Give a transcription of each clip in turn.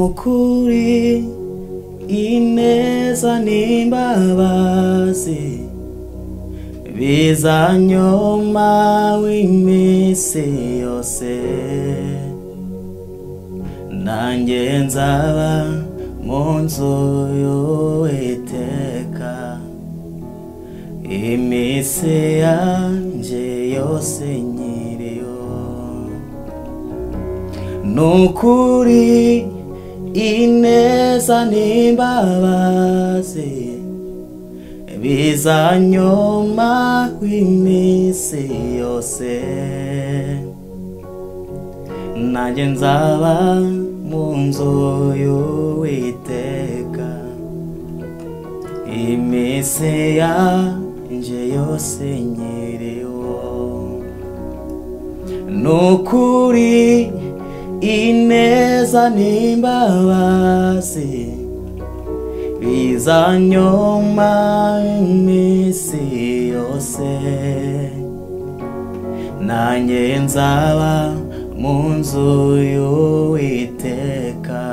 nukuri ineza n'imbabazi bizanyoma w'iminsi yose, nanjye nzaba mu nzu y'Uwiteka iminsi yanjye yose nyiriyo. Nukuri ineza n'imbabazi bizanyoma w'iminsi yose, nanjye nzaba mu nzu y'Uwiteka iminsi yanjye yose nyiriho. Nukuri ineza n'imbabazi bizanyoma iminsi yose, nanjye nzaba mu nzu y'Uwiteka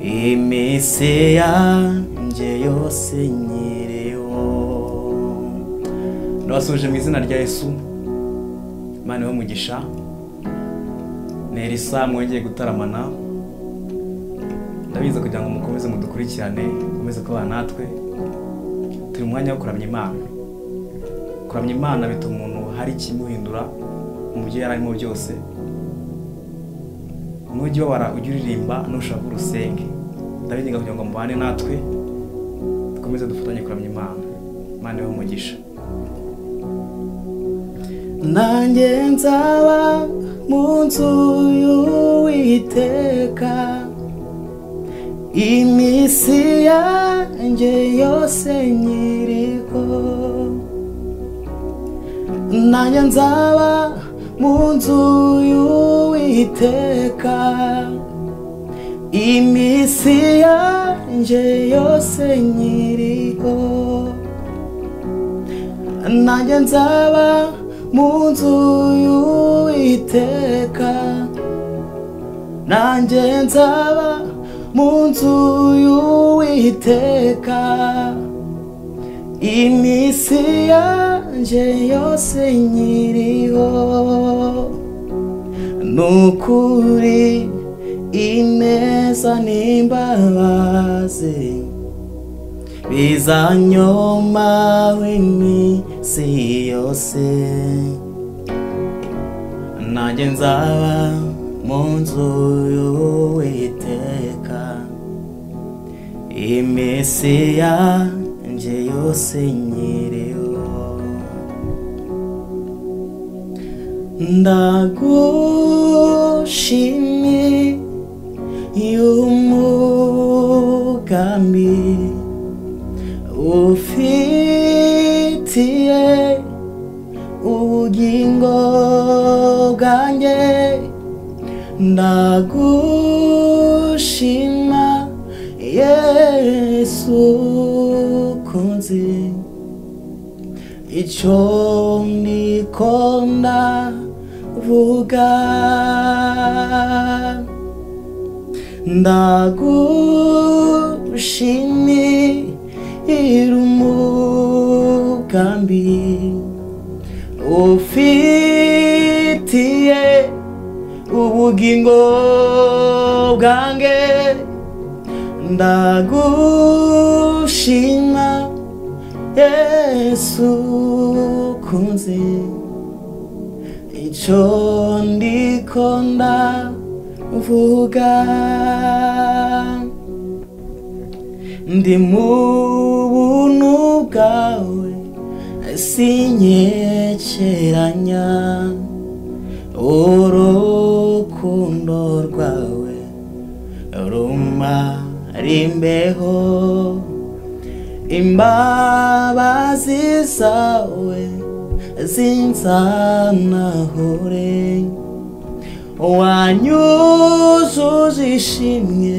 iminsi yanjye yose nyiriho. Ndabasuje mu izina rya Yesu. Imana ibahe umugisha. Ni Elisa mwongeye gutaramana. Ndabiza kugira ngo mukomeze mudukurikirane, mukomeze kubana natwe. Turi mu mwanya wo kuramya Imana. Kuramya Imana bituma umuntu hari ikimuhindura mu byo yararimo byose. Nujya wara ujya uririmba nushaka urusenge. Ndabiga kugira ngo mubane natwe dukomeze dufatanye kuramya Imana. Imana ibahe umugisha. Nanjye nzaba mu nzu y'Uwiteka iminsi yanjye yose nyiriho, nanjye nzaba mu nzu y'Uwiteka iminsi yanjye yose nyiriho, nanjye nzaba mu nzu y'Uwiteka, nanjye nzaba mu nzu y'Uwiteka iminsi yanjye yose nyiriho. Nukuri ineza n'imbabazi bizanyoma w'iminsi yose, nanjye nzaba mu nzu y'Uwiteka iminsi yanjye yose nyiriho. Ndagushimiye umugambi ufitiye ubugingo bwanjye, ndagushima Yesu kunzi icyo ndiko ndavuga. Ndagushimira umugambi ufitiye ubugingo bwanjye, ndagushima Yesu kunzi icyo ndiko ndavuga. Ndi mu buntu bwawe sinyekeranya, urukundo rwawe rumara imbeho, imbabazi zawe zinzanahure, wanyujuje ishimwe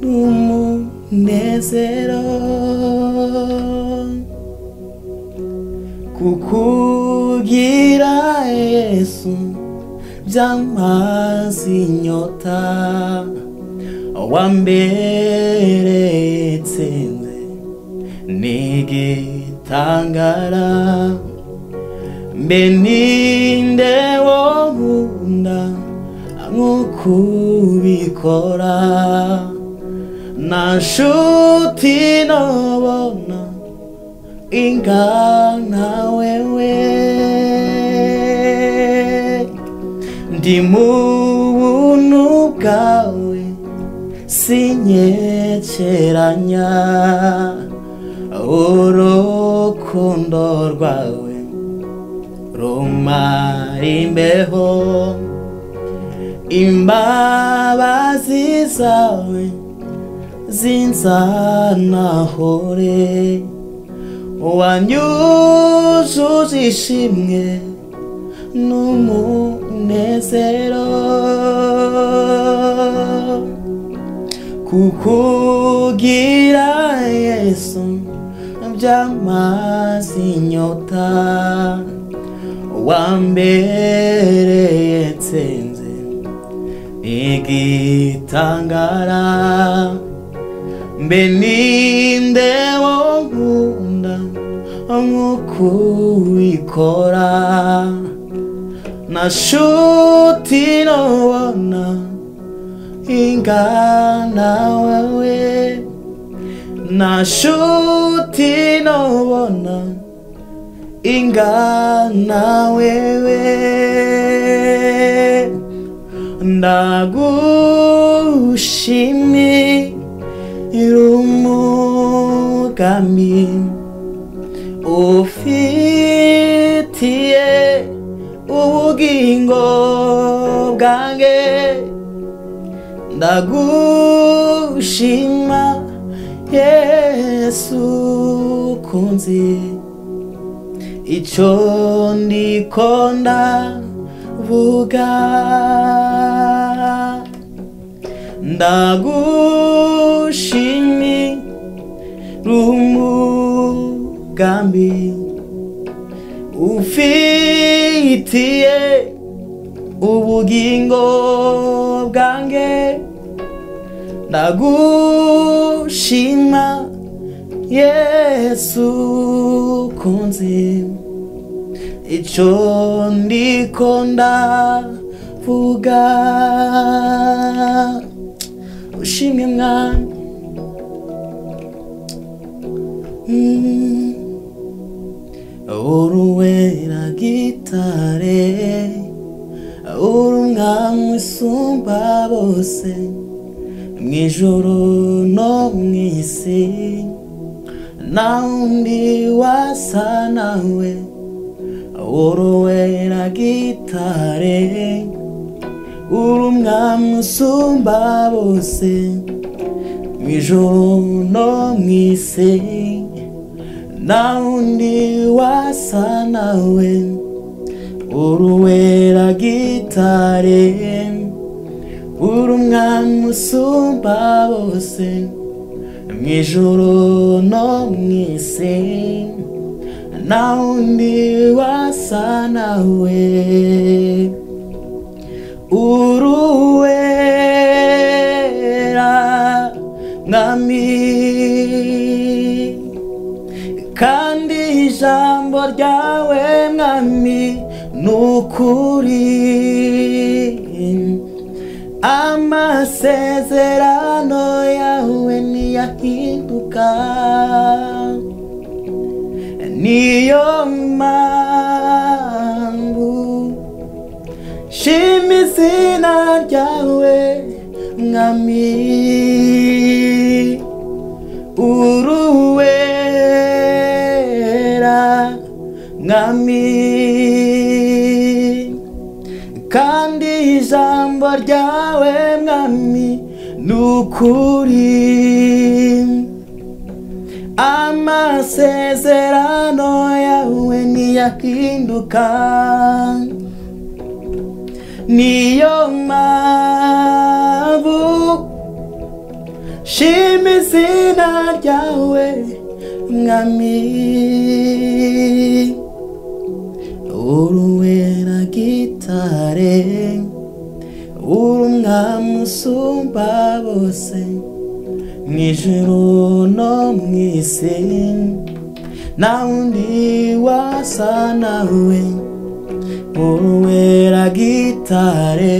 n'umunezero, kukugira Yesu byamaze inyota, wambereye tsinze n'igitangara mbe ninde wo nkunda nk'uko ubikora nta nshuti nobona ingana wewe ndi mu buntu bwawe sinyekeranya urukundo rwawe rumara imbeho imbabazi zawe zinzanahore wanyujuje ishimwe n'umunezero kukugira Yesu byamaze inyota wambereye tsinze igitangara mbe ninde wo nkunda nk'uko ubikora nta nshuti nobona ingana wewe nta nshuti nobona ingana wewe ndagushimira umugambi ufitiye ubugingo bwanjye ndagushima Yesu kunzi icyo ndiko ndavuga ndagushimira umugambi ufitiye ubugingo bwanjye ndagushima Yesu kunzi icyo ndiko ndavuga ushimwe mwami uruwera gitare uri umwami usumba bose mw'ijuru no mw'isi nta wundi wasa nawe uruwera gitare uri umwami usumba bose mw'ijuru no mw'isi nta wundi wasa nawe uruwera gitare uri umwami usumba bose mw'ijuru no mw'isi nta wundi wasa nawe uruwera mwami kandi ijambo ryawe mwami nukuri amasezerano yawe ntiyahinduka niyo mpamvu shima izina ryawe mwami uruwera mwami kandi ijambo ryawe mwami nukuri amasezerano yawe ntiyahinduka niyo mpamvu shima izina ryawe mwami uruwera gitare uri umwami usumba bose mw'ijuru no mw'isi nta wundi wasa nawe uruwera gitare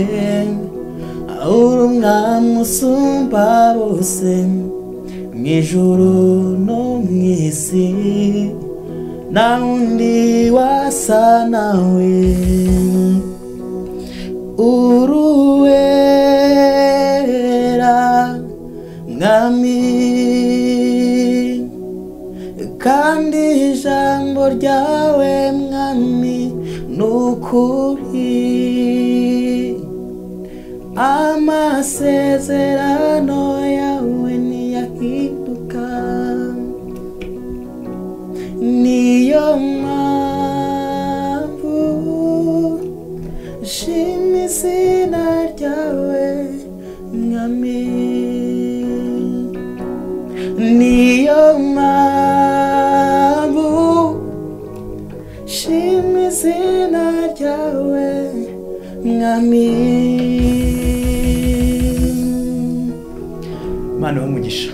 uri umwami usumba bose mw'ijuru no mw'isi nta wundi wasa nawe uruwera mwami kandi ijambo ryawe mwami nukuri amasezerano yawe ntiyahinduka niyo mpamvu shima izina ryawe mwami niyo mpamvu shima izina ryawe mwami Mana w'umugisha